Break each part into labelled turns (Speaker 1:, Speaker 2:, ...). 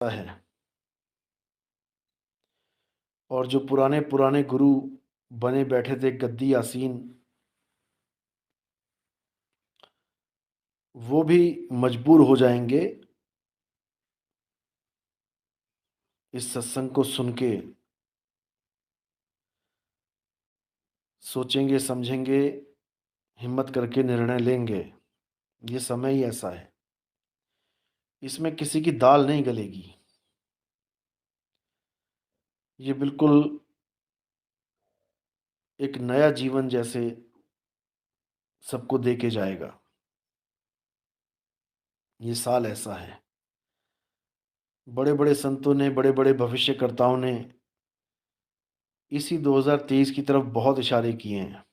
Speaker 1: है। और जो पुराने पुराने गुरु बने बैठे थे गद्दी आसीन, वो भी मजबूर हो जाएंगे इस सत्संग को सुन के। सोचेंगे, समझेंगे, हिम्मत करके निर्णय लेंगे। ये समय ही ऐसा है, इसमें किसी की दाल नहीं गलेगी। ये बिल्कुल एक नया जीवन जैसे सबको दे के जाएगा। ये साल ऐसा है। बड़े बड़े संतों ने, बड़े बड़े भविष्यकर्ताओं ने इसी 2023 की तरफ बहुत इशारे किए हैं।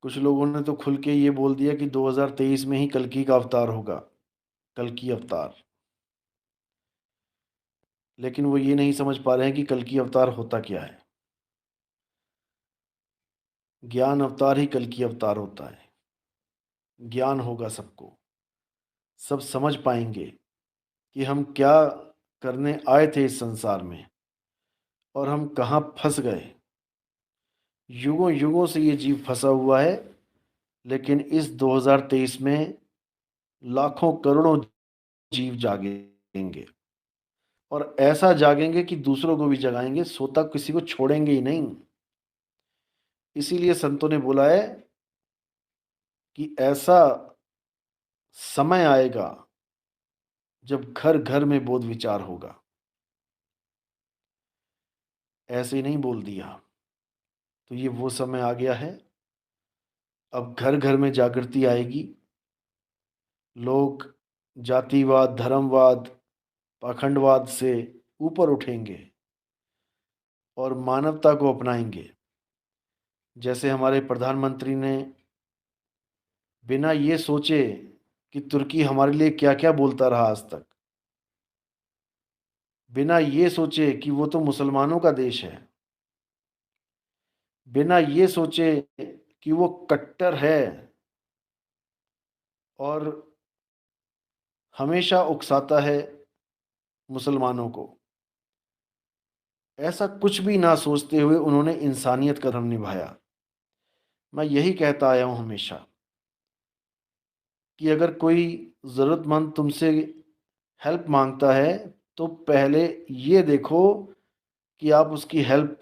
Speaker 1: कुछ लोगों ने तो खुल के ये बोल दिया कि 2023 में ही कल्कि का अवतार होगा, कल्कि अवतार। लेकिन वो ये नहीं समझ पा रहे हैं कि कल्कि अवतार होता क्या है। ज्ञान अवतार ही कल्कि अवतार होता है। ज्ञान होगा सबको, सब समझ पाएंगे कि हम क्या करने आए थे इस संसार में और हम कहाँ फंस गए। युगों युगों से ये जीव फंसा हुआ है, लेकिन इस 2023 में लाखों करोड़ों जीव जागेंगे और ऐसा जागेंगे कि दूसरों को भी जगाएंगे, सोता किसी को छोड़ेंगे ही नहीं। इसीलिए संतों ने बोला है कि ऐसा समय आएगा जब घर घर में बोध विचार होगा। ऐसे ही नहीं बोल दिया। तो ये वो समय आ गया है। अब घर घर में जागृति आएगी। लोग जातिवाद, धर्मवाद, पाखंडवाद से ऊपर उठेंगे और मानवता को अपनाएंगे। जैसे हमारे प्रधानमंत्री ने बिना ये सोचे कि तुर्की हमारे लिए क्या क्या बोलता रहा आज तक, बिना ये सोचे कि वो तो मुसलमानों का देश है, बिना ये सोचे कि वो कट्टर है और हमेशा उकसाता है मुसलमानों को, ऐसा कुछ भी ना सोचते हुए उन्होंने इंसानियत का धर्म निभाया। मैं यही कहता आया हूं हमेशा कि अगर कोई ज़रूरतमंद तुमसे हेल्प मांगता है तो पहले ये देखो कि आप उसकी हेल्प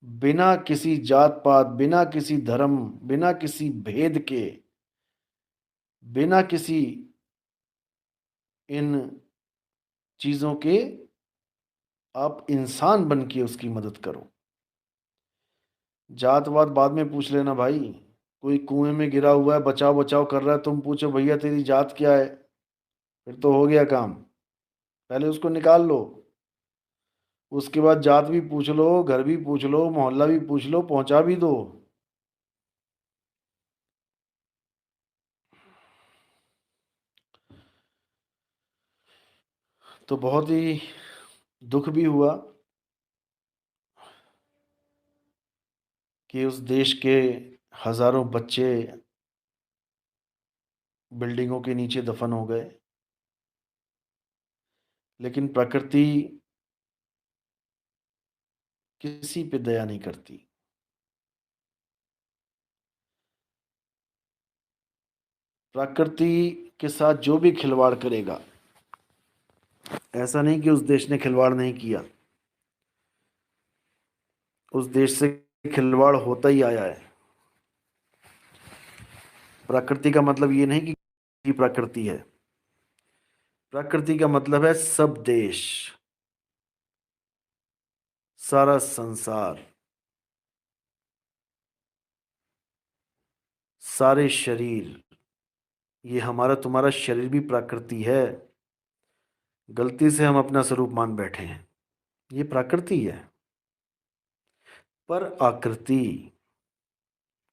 Speaker 1: बिना किसी जात पात, बिना किसी धर्म, बिना किसी भेद के, बिना किसी इन चीज़ों के, आप इंसान बन के उसकी मदद करो। जातवाद बाद में पूछ लेना भाई। कोई कुएं में गिरा हुआ है, बचाव बचाव कर रहा है, तुम पूछो भैया तेरी जात क्या है, फिर तो हो गया काम। पहले उसको निकाल लो, उसके बाद जात भी पूछ लो, घर भी पूछ लो, मोहल्ला भी पूछ लो, पहुंचा भी दो। तो बहुत ही दुख भी हुआ कि उस देश के हजारों बच्चे बिल्डिंगों के नीचे दफन हो गए। लेकिन प्रकृति किसी पे दया नहीं करती। प्रकृति के साथ जो भी खिलवाड़ करेगा, ऐसा नहीं कि उस देश ने खिलवाड़ नहीं किया, उस देश से खिलवाड़ होता ही आया है। प्रकृति का मतलब ये नहीं कि प्रकृति है। प्रकृति का मतलब है सब देश, सारा संसार, सारे शरीर। ये हमारा तुम्हारा शरीर भी प्रकृति है। गलती से हम अपना स्वरूप मान बैठे हैं, ये प्रकृति है। पर आकृति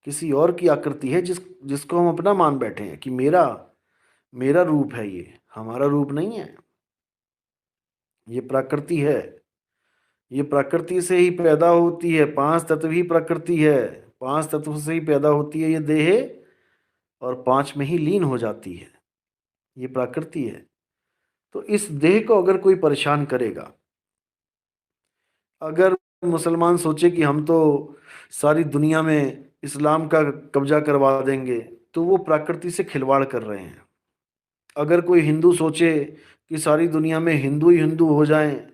Speaker 1: किसी और की आकृति है, जिसको हम अपना मान बैठे हैं कि मेरा मेरा रूप है। ये हमारा रूप नहीं है, ये प्रकृति है। ये प्रकृति से ही पैदा होती है, पांच तत्व ही प्रकृति है। पांच तत्व से ही पैदा होती है ये देह, और पांच में ही लीन हो जाती है। ये प्रकृति है। तो इस देह को अगर कोई परेशान करेगा, अगर मुसलमान सोचे कि हम तो सारी दुनिया में इस्लाम का कब्जा करवा देंगे, तो वो प्रकृति से खिलवाड़ कर रहे हैं। अगर कोई हिंदू सोचे कि सारी दुनिया में हिंदू ही हिंदू हो जाएं,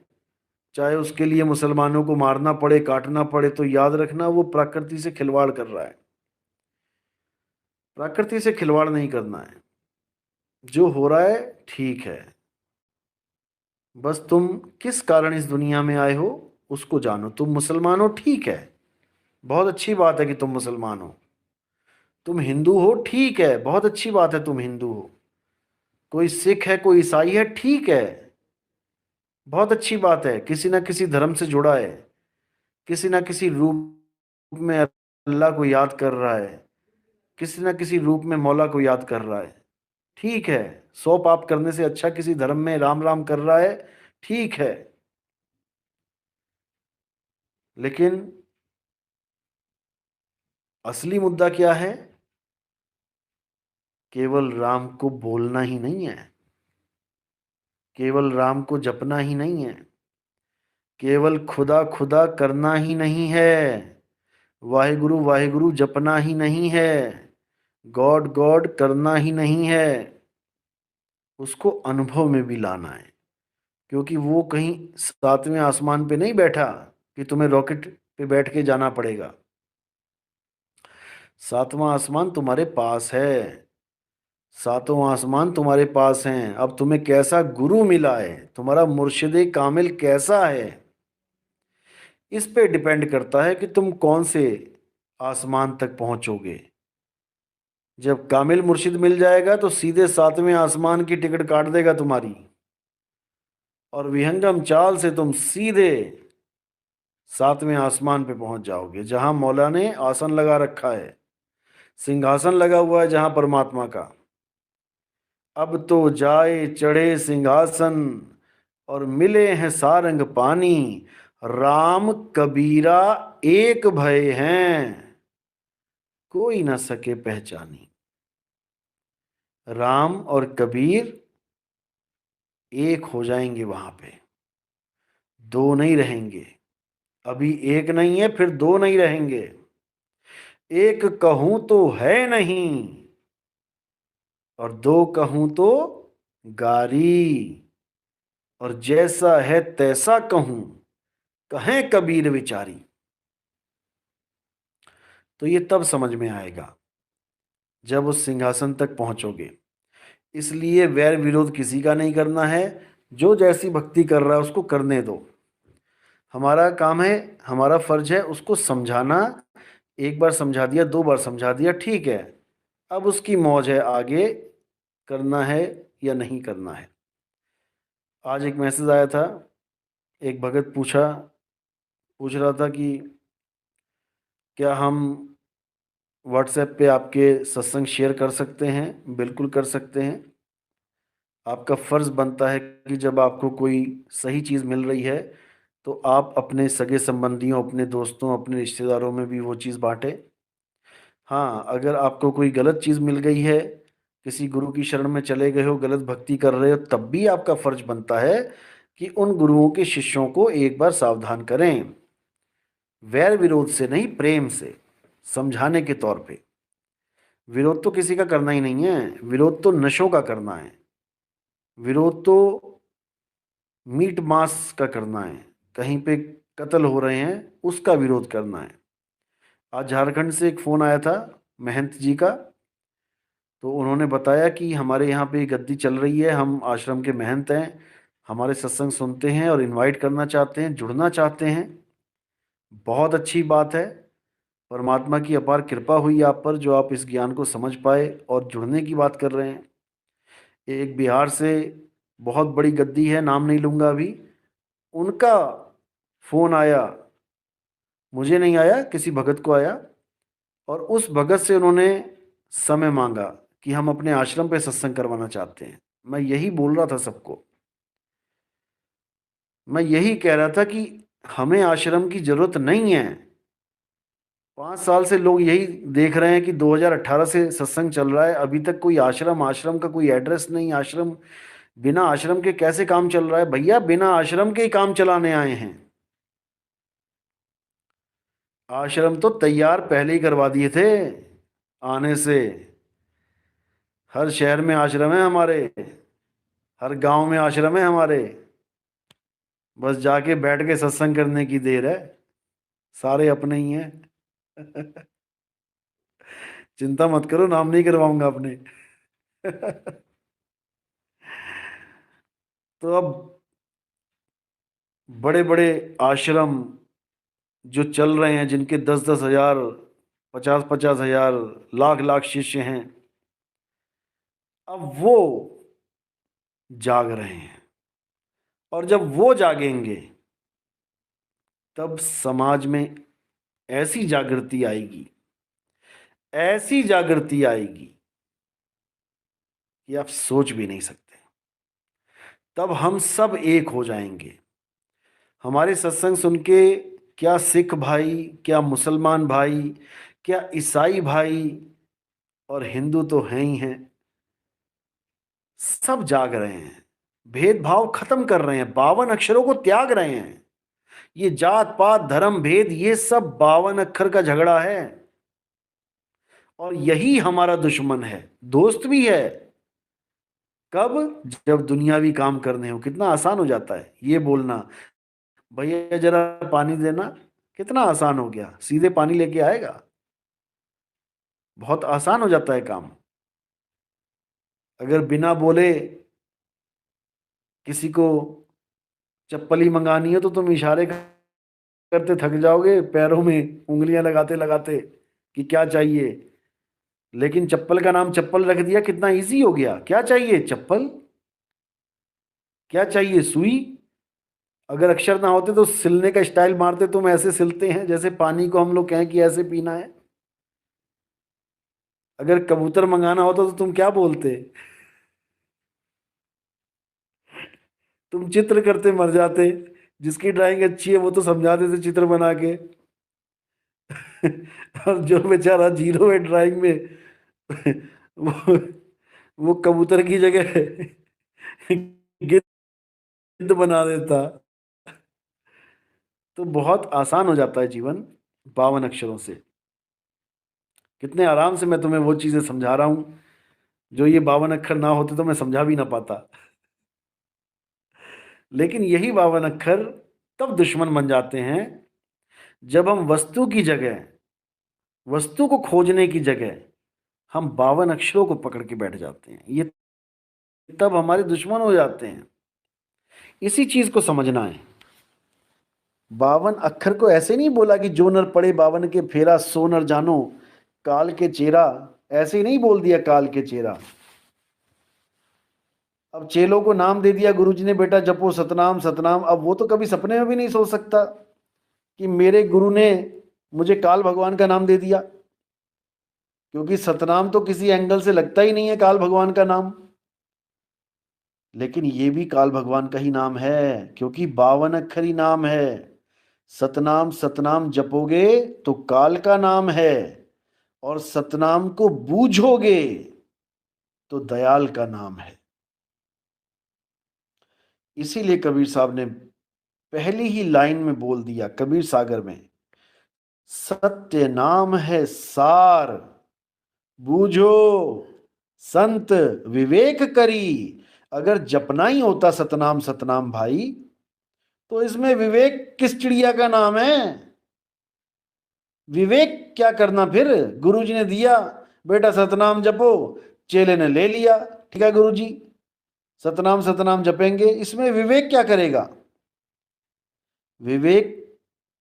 Speaker 1: चाहे उसके लिए मुसलमानों को मारना पड़े, काटना पड़े, तो याद रखना वो प्रकृति से खिलवाड़ कर रहा है। प्रकृति से खिलवाड़ नहीं करना है। जो हो रहा है ठीक है, बस तुम किस कारण इस दुनिया में आए हो उसको जानो। तुम मुसलमान हो, ठीक है, बहुत अच्छी बात है कि तुम मुसलमान हो। तुम हिंदू हो, ठीक है, बहुत अच्छी बात है तुम हिंदू हो। कोई सिख है, कोई ईसाई है, ठीक है, बहुत अच्छी बात है, किसी ना किसी धर्म से जुड़ा है, किसी ना किसी रूप में अल्लाह को याद कर रहा है, किसी ना किसी रूप में मौला को याद कर रहा है, ठीक है। 100 पाप करने से अच्छा किसी धर्म में राम राम कर रहा है, ठीक है। लेकिन असली मुद्दा क्या है? केवल राम को बोलना ही नहीं है, केवल राम को जपना ही नहीं है, केवल खुदा खुदा करना ही नहीं है, वाहिगुरु वाहिगुरु जपना ही नहीं है, गॉड गॉड करना ही नहीं है, उसको अनुभव में भी लाना है। क्योंकि वो कहीं 7वें आसमान पे नहीं बैठा कि तुम्हें रॉकेट पे बैठ के जाना पड़ेगा। 7वां आसमान तुम्हारे पास है, 7वां आसमान तुम्हारे पास है। अब तुम्हें कैसा गुरु मिला है, तुम्हारा मुर्शिद कामिल कैसा है, इस पे डिपेंड करता है कि तुम कौन से आसमान तक पहुंचोगे। जब कामिल मुर्शिद मिल जाएगा तो सीधे 7वें आसमान की टिकट काट देगा तुम्हारी, और विहंगम चाल से तुम सीधे 7वें आसमान पे पहुंच जाओगे, जहां मौला ने आसन लगा रखा है, सिंहासन लगा हुआ है जहां परमात्मा का। अब तो जाए चढ़े सिंहासन और मिले हैं सारंग पानी, राम कबीरा एक भय हैं, कोई न सके पहचानी। राम और कबीर एक हो जाएंगे वहां पे, दो नहीं रहेंगे। अभी एक नहीं है, फिर दो नहीं रहेंगे। एक कहूं तो है नहीं, और दो कहूं तो गारी, और जैसा है तैसा कहूं, कहें कबीर विचारी। तो ये तब समझ में आएगा जब उस सिंहासन तक पहुंचोगे। इसलिए वैर विरोध किसी का नहीं करना है, जो जैसी भक्ति कर रहा है उसको करने दो। हमारा काम है, हमारा फर्ज है उसको समझाना। एक बार समझा दिया, 2 बार समझा दिया, ठीक है। अब उसकी मौज है, आगे करना है या नहीं करना है। आज एक मैसेज आया था, एक भगत पूछ रहा था कि क्या हम व्हाट्सएप पे आपके सत्संग शेयर कर सकते हैं? बिल्कुल कर सकते हैं। आपका फ़र्ज़ बनता है कि जब आपको कोई सही चीज़ मिल रही है तो आप अपने सगे संबंधियों, अपने दोस्तों, अपने रिश्तेदारों में भी वो चीज़ बांटें। हाँ, अगर आपको कोई गलत चीज़ मिल गई है, किसी गुरु की शरण में चले गए हो, गलत भक्ति कर रहे हो, तब भी आपका फ़र्ज बनता है कि उन गुरुओं के शिष्यों को एक बार सावधान करें। वैर विरोध से नहीं, प्रेम से, समझाने के तौर पे। विरोध तो किसी का करना ही नहीं है, विरोध तो नशों का करना है, विरोध तो मीट मांस का करना है, कहीं पे कत्ल हो रहे हैं उसका विरोध करना है। आज झारखंड से एक फ़ोन आया था महंत जी का, तो उन्होंने बताया कि हमारे यहाँ पे गद्दी चल रही है, हम आश्रम के महंत हैं, हमारे सत्संग सुनते हैं और इनवाइट करना चाहते हैं, जुड़ना चाहते हैं। बहुत अच्छी बात है, परमात्मा की अपार कृपा हुई आप पर जो आप इस ज्ञान को समझ पाए और जुड़ने की बात कर रहे हैं। एक बिहार से बहुत बड़ी गद्दी है, नाम नहीं लूँगा अभी, उनका फ़ोन आया, मुझे नहीं आया, किसी भगत को आया, और उस भगत से उन्होंने समय मांगा कि हम अपने आश्रम पे सत्संग करवाना चाहते हैं। मैं यही बोल रहा था सबको, मैं यही कह रहा था कि हमें आश्रम की ज़रूरत नहीं है। 5 साल से लोग यही देख रहे हैं कि 2018 से सत्संग चल रहा है, अभी तक कोई आश्रम का कोई एड्रेस नहीं, आश्रम बिना आश्रम के कैसे काम चल रहा है भैया? बिना आश्रम के ही काम चलाने आए हैं। आश्रम तो तैयार पहले ही करवा दिए थे आने से। हर शहर में आश्रम है हमारे, हर गांव में आश्रम है हमारे। बस जाके बैठ के सत्संग करने की देर है। सारे अपने ही हैं। चिंता मत करो, नाम नहीं करवाऊंगा अपने। तो अब बड़े बड़े आश्रम जो चल रहे हैं, जिनके 10-10 हजार, 50-50 हजार, लाख लाख शिष्य हैं, अब वो जाग रहे हैं। और जब वो जागेंगे तब समाज में ऐसी जागृति आएगी, ऐसी जागृति आएगी कि आप सोच भी नहीं सकते। तब हम सब एक हो जाएंगे। हमारे सत्संग सुन के क्या सिख भाई, क्या मुसलमान भाई, क्या ईसाई भाई और हिंदू तो हैं ही हैं, सब जाग रहे हैं। भेदभाव खत्म कर रहे हैं, 52 अक्षरों को त्याग रहे हैं। ये जात पात धर्म भेद, ये सब 52 अक्षर का झगड़ा है। और यही हमारा दुश्मन है, दोस्त भी है। कब? जब दुनियावी काम करने हो। कितना आसान हो जाता है ये बोलना, भैया जरा पानी देना। कितना आसान हो गया, सीधे पानी लेके आएगा। बहुत आसान हो जाता है काम। अगर बिना बोले किसी को चप्पल ही मंगानी है तो तुम इशारे करते थक जाओगे, पैरों में उंगलियां लगाते लगाते कि क्या चाहिए। लेकिन चप्पल का नाम चप्पल रख दिया, कितना इजी हो गया। क्या चाहिए? चप्पल। क्या चाहिए? सुई। अगर अक्षर ना होते तो सिलने का स्टाइल मारते, तुम ऐसे सिलते हैं जैसे पानी को हम लोग कहें कि ऐसे पीना है। अगर कबूतर मंगाना होता तो तुम क्या बोलते? तुम चित्र करते मर जाते। जिसकी ड्राइंग अच्छी है वो तो समझा देते चित्र बना के। और जो बेचारा जीरो है ड्राइंग में, वो वो कबूतर की जगह गिद्ध बना देता। तो बहुत आसान हो जाता है जीवन 52 अक्षरों से। कितने आराम से मैं तुम्हें वो चीजें समझा रहा हूं जो ये 52 अक्षर ना होते तो मैं समझा भी ना पाता। लेकिन यही 52 अक्षर तब दुश्मन बन जाते हैं जब हम वस्तु की जगह, वस्तु को खोजने की जगह हम 52 अक्षरों को पकड़ के बैठ जाते हैं। ये तब हमारे दुश्मन हो जाते हैं। इसी चीज को समझना है। 52 अक्षर को ऐसे नहीं बोला कि जो नर पड़े 52 के फेरा, सो नर जानो काल के चेरा। ऐसे ही नहीं बोल दिया काल के चेरा। अब चेलों को नाम दे दिया गुरुजी ने, बेटा जपो सतनाम सतनाम। अब वो तो कभी सपने में भी नहीं सोच सकता कि मेरे गुरु ने मुझे काल भगवान का नाम दे दिया, क्योंकि सतनाम तो किसी एंगल से लगता ही नहीं है काल भगवान का नाम। लेकिन ये भी काल भगवान का ही नाम है, क्योंकि 52 अक्षरी नाम है। सतनाम सतनाम जपोगे तो काल का नाम है, और सतनाम को बूझोगे तो दयाल का नाम है। इसीलिए कबीर साहब ने पहली ही लाइन में बोल दिया कबीर सागर में, सत्य नाम है सार, बूझो संत विवेक करी। अगर जपना ही होता सतनाम सतनाम भाई, तो इसमें विवेक किस चिड़िया का नाम है? विवेक क्या करना फिर? गुरुजी ने दिया, बेटा सतनाम जपो, चेले ने ले लिया, ठीक है गुरुजी सतनाम सतनाम जपेंगे। इसमें विवेक क्या करेगा? विवेक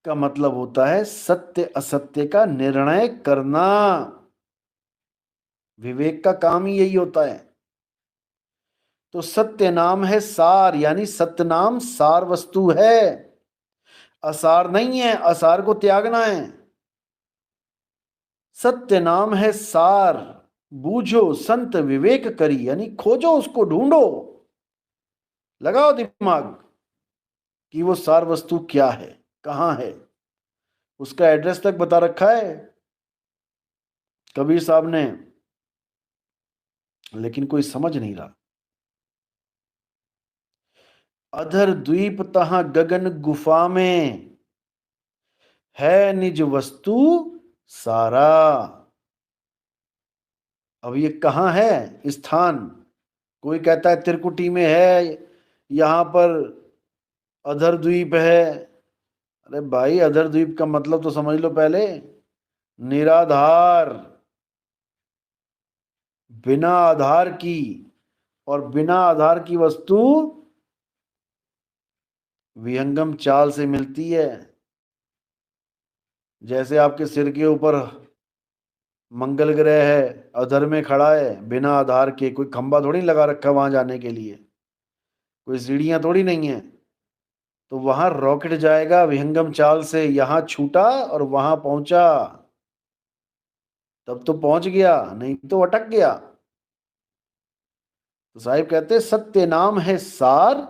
Speaker 1: का मतलब होता है सत्य असत्य का निर्णय करना। विवेक का काम ही यही होता है। तो सत्य नाम है सार, यानी सत्य नाम सार वस्तु है, असार नहीं है। असार को त्यागना है। सत्य नाम है सार, बूझो संत विवेक करी, यानी खोजो, उसको ढूंढो, लगाओ दिमाग कि वो सार वस्तु क्या है, कहां है। उसका एड्रेस तक बता रखा है कबीर साहब ने, लेकिन कोई समझ नहीं रहा। अधर द्वीप तहां गगन गुफा में, है निज वस्तु सारा। अब ये कहाँ है स्थान? कोई कहता है त्रिकुटी में है, यहाँ पर अधर द्वीप है। अरे भाई, अधर द्वीप का मतलब तो समझ लो पहले। निराधार, बिना आधार की, और बिना आधार की वस्तु विहंगम चाल से मिलती है। जैसे आपके सिर के ऊपर मंगल ग्रह है, अधर में खड़ा है, बिना आधार के। कोई खंबा थोड़ी लगा रखा वहां जाने के लिए, कोई सीढ़ियां थोड़ी नहीं है। तो वहां रॉकेट जाएगा विहंगम चाल से, यहां छूटा और वहां पहुंचा। तब तो पहुंच गया, नहीं तो अटक गया। तो साहिब कहते सत्य नाम है सार,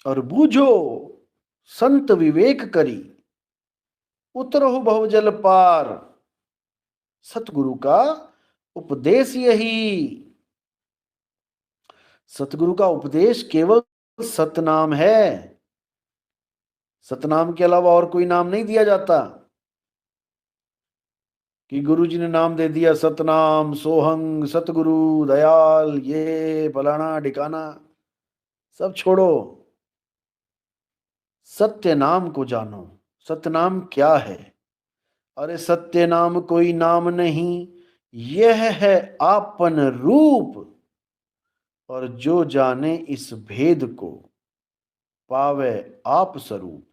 Speaker 1: और बूझो संत विवेक करी, उतरहु बहुजल पार। सतगुरु का उपदेश यही, सतगुरु का उपदेश केवल सतनाम है। सतनाम के अलावा और कोई नाम नहीं दिया जाता कि गुरु जी ने नाम दे दिया सतनाम, सोहंग, सतगुरु, दयाल, ये फलाना ढिकाना। सब छोड़ो, सत्य नाम को जानो। सतनाम क्या है? अरे सत्य नाम कोई नाम नहीं, यह है आपन रूप। और जो जाने इस भेद को, पावे आप स्वरूप।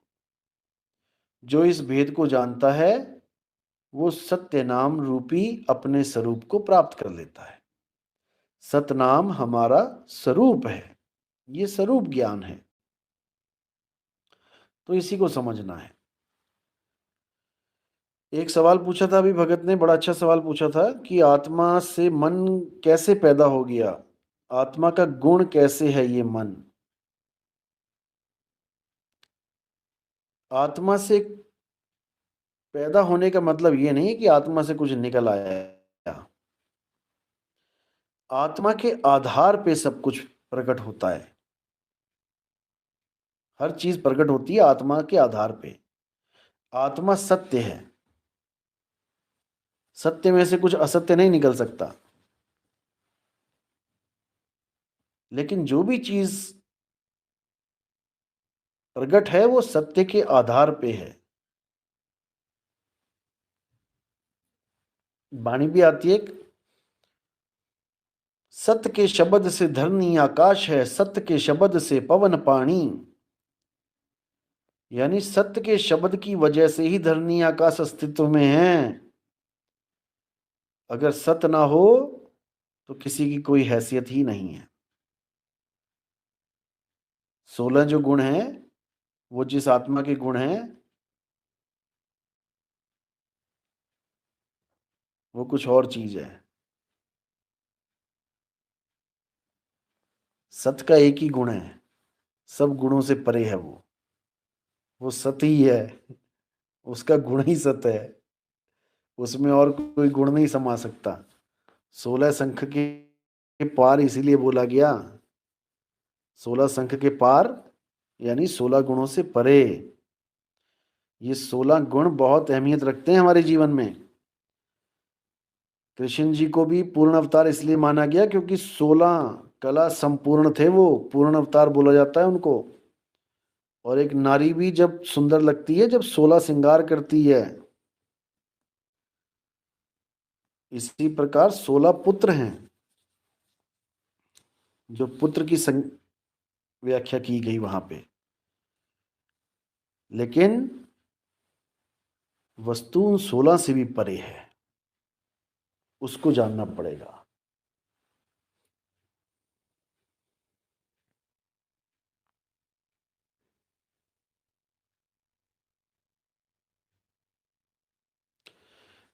Speaker 1: जो इस भेद को जानता है, वो सत्य नाम रूपी अपने स्वरूप को प्राप्त कर लेता है। सतनाम हमारा स्वरूप है, ये स्वरूप ज्ञान है। तो इसी को समझना है। एक सवाल पूछा था अभी भगत ने, बड़ा अच्छा सवाल पूछा था कि आत्मा से मन कैसे पैदा हो गया, आत्मा का गुण कैसे है ये मन। आत्मा से पैदा होने का मतलब ये नहीं कि आत्मा से कुछ निकल आया। आत्मा के आधार पे सब कुछ प्रकट होता है। हर चीज प्रकट होती है आत्मा के आधार पे। आत्मा सत्य है, सत्य में से कुछ असत्य नहीं निकल सकता। लेकिन जो भी चीज प्रकट है वो सत्य के आधार पे है। वाणी भी आती है, सत्य के शब्द से धरनी आकाश है, सत्य के शब्द से पवन पानी। यानी सत्य के शब्द की वजह से ही धरनी आकाश अस्तित्व में है। अगर सत्य ना हो तो किसी की कोई हैसियत ही नहीं है। 16 जो गुण हैं, वो जिस आत्मा के गुण हैं, वो कुछ और चीज है। सत्य का एक ही गुण है, सब गुणों से परे है वो सत्य ही है। उसका गुण ही सत्य है, उसमें और कोई गुण नहीं समा सकता। 16 शंख के पार इसीलिए बोला गया, 16 शंख के पार, यानी 16 गुणों से परे। ये 16 गुण बहुत अहमियत रखते हैं हमारे जीवन में। कृष्ण जी को भी पूर्ण अवतार इसलिए माना गया क्योंकि 16 कला संपूर्ण थे, वो पूर्ण अवतार बोला जाता है उनको। और एक नारी भी जब सुंदर लगती है जब 16 श्रृंगार करती है। इसी प्रकार 16 पुत्र हैं, जो पुत्र की व्याख्या की गई वहां पे। लेकिन वस्तु उन 16 से भी परे है, उसको जानना पड़ेगा।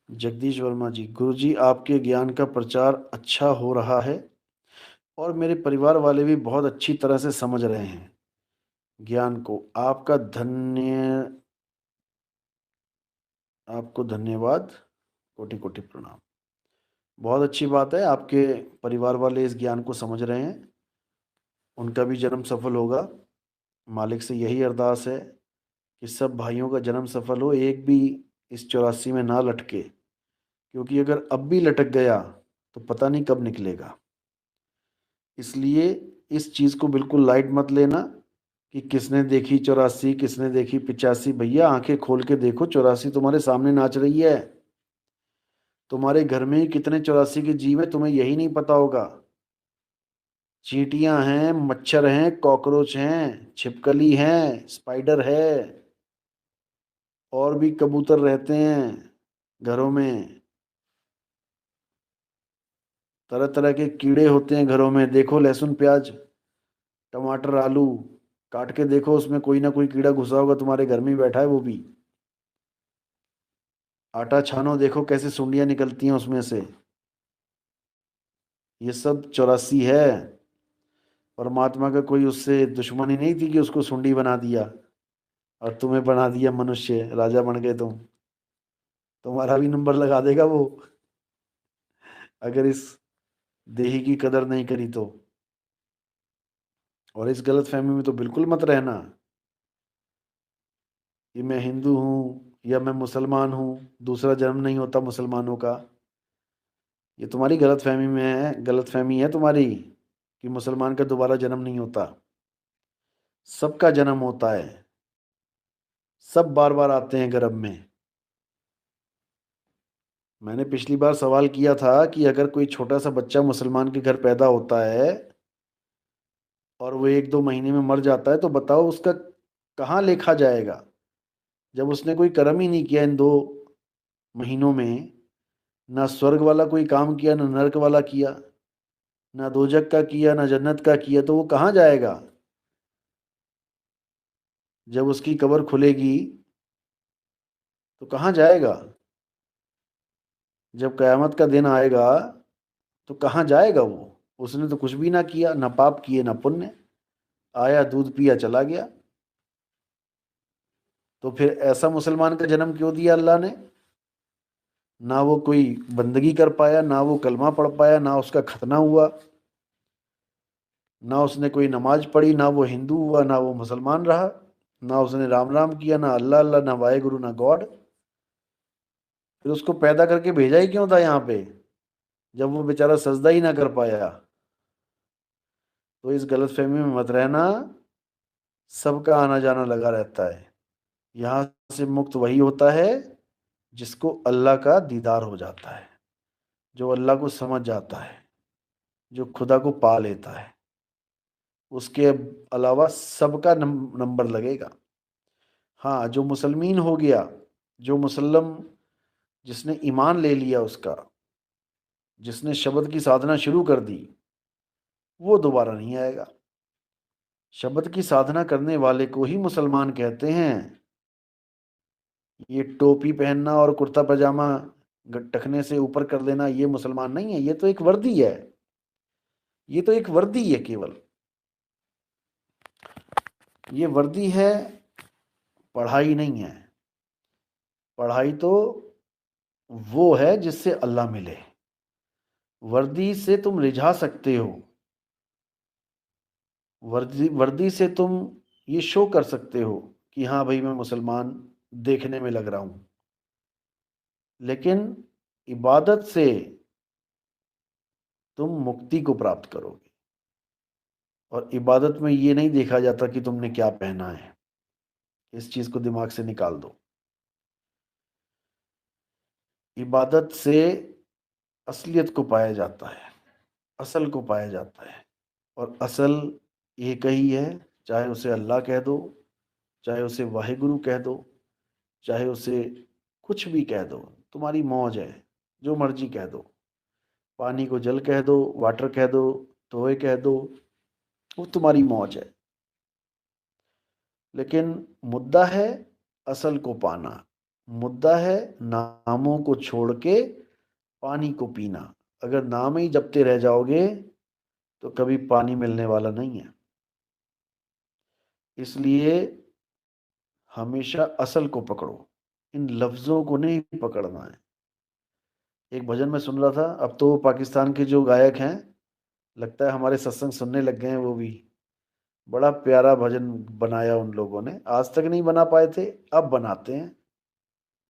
Speaker 1: जगदीश वर्मा जी, गुरु जी आपके ज्ञान का प्रचार अच्छा हो रहा है और मेरे परिवार वाले भी बहुत अच्छी तरह से समझ रहे हैं ज्ञान को। आपको धन्यवाद, कोटि कोटि प्रणाम। बहुत अच्छी बात है, आपके परिवार वाले इस ज्ञान को समझ रहे हैं उनका भी जन्म सफल होगा। मालिक से यही अरदास है कि सब भाइयों का जन्म सफल हो, एक भी इस 84 में ना लटके, क्योंकि अगर अब भी लटक गया तो पता नहीं कब निकलेगा। इसलिए इस चीज़ को बिल्कुल लाइट मत लेना कि किसने देखी 84, किसने देखी 85। भैया आंखें खोल के देखो, 84 तुम्हारे सामने नाच रही है। तुम्हारे घर में ही कितने 84 के जीव है, तुम्हें यही नहीं पता होगा। चींटियां हैं, मच्छर हैं, कॉकरोच हैं, छिपकली हैं, स्पाइडर है, और भी कबूतर रहते हैं घरों में। तरह तरह के कीड़े होते हैं घरों में। देखो लहसुन प्याज टमाटर आलू काट के देखो, उसमें कोई ना कोई कीड़ा घुसा होगा, तुम्हारे घर में ही बैठा है वो भी। आटा छानो, देखो कैसे सुंडियां निकलती हैं उसमें से। ये सब 84 है। परमात्मा का कोई उससे दुश्मनी नहीं थी कि उसको सुंडी बना दिया और तुम्हें बना दिया मनुष्य, राजा बन गए तुम। तुम्हारा भी नंबर लगा देगा वो, अगर इस देही की कदर नहीं करी तो। और इस गलत फहमी में तो बिल्कुल मत रहना कि मैं हिंदू हूँ या मैं मुसलमान हूँ, दूसरा जन्म नहीं होता मुसलमानों का। ये तुम्हारी गलत फहमी में है, गलत फहमी है तुम्हारी कि मुसलमान का दोबारा जन्म नहीं होता। सबका जन्म होता है, सब बार बार आते हैं गर्भ में। मैंने पिछली बार सवाल किया था कि अगर कोई छोटा सा बच्चा मुसलमान के घर पैदा होता है और वो 1-2 महीने में मर जाता है, तो बताओ उसका कहाँ लेखा जाएगा, जब उसने कोई कर्म ही नहीं किया इन 2 महीनों में। ना स्वर्ग वाला कोई काम किया, ना नरक वाला किया, ना दोजक का किया, ना जन्नत का किया, तो वो कहाँ जाएगा। जब उसकी कब्र खुलेगी तो कहाँ जाएगा। जब कयामत का दिन आएगा तो कहाँ जाएगा वो। उसने तो कुछ भी ना किया, ना पाप किए ना पुण्य, आया दूध पिया चला गया। तो फिर ऐसा मुसलमान का जन्म क्यों दिया अल्लाह ने। ना वो कोई बंदगी कर पाया, ना वो कलमा पढ़ पाया, ना उसका खतना हुआ, ना उसने कोई नमाज पढ़ी, ना वो हिंदू हुआ, ना वो मुसलमान रहा, ना उसने राम राम किया, ना अल्लाह अल्लाह, ना वाहेगुरु, ना गॉड। फिर उसको पैदा करके भेजा ही क्यों था यहाँ पे, जब वो बेचारा सजदा ही ना कर पाया। तो इस गलतफहमी में मत रहना, सबका आना जाना लगा रहता है। यहाँ से मुक्त वही होता है जिसको अल्लाह का दीदार हो जाता है, जो अल्लाह को समझ जाता है, जो खुदा को पा लेता है। उसके अलावा सबका नंबर लगेगा। हाँ, जो मुसलमीन हो गया, जो मुसल्लम, जिसने ईमान ले लिया, उसका जिसने शब्द की साधना शुरू कर दी, वो दोबारा नहीं आएगा। शब्द की साधना करने वाले को ही मुसलमान कहते हैं। ये टोपी पहनना और कुर्ता पजामा टखने से ऊपर कर लेना, ये मुसलमान नहीं है। ये तो एक वर्दी है, ये तो एक वर्दी है केवल। ये वर्दी है, पढ़ाई नहीं है। पढ़ाई तो वो है जिससे अल्लाह मिले। वर्दी से तुम रिझा सकते हो, वर्दी वर्दी से तुम ये शो कर सकते हो कि हाँ भाई मैं मुसलमान देखने में लग रहा हूं। लेकिन इबादत से तुम मुक्ति को प्राप्त करोगे। और इबादत में ये नहीं देखा जाता कि तुमने क्या पहना है। इस चीज को दिमाग से निकाल दो। इबादत से असलियत को पाया जाता है, असल को पाया जाता है। और असल एक ही है, चाहे उसे अल्लाह कह दो, चाहे उसे वाहिगुरु कह दो, चाहे उसे कुछ भी कह दो, तुम्हारी मौज है, जो मर्जी कह दो। पानी को जल कह दो, वाटर कह दो, टोए कह दो, वो तुम्हारी मौज है। लेकिन मुद्दा है असल को पाना। मुद्दा है नामों को छोड़ के पानी को पीना। अगर नाम ही जपते रह जाओगे तो कभी पानी मिलने वाला नहीं है। इसलिए हमेशा असल को पकड़ो, इन लफ्जों को नहीं पकड़ना है। एक भजन में सुन रहा था, अब तो पाकिस्तान के जो गायक हैं, लगता है हमारे सत्संग सुनने लग गए हैं वो भी। बड़ा प्यारा भजन बनाया उन लोगों ने, आज तक नहीं बना पाए थे, अब बनाते हैं।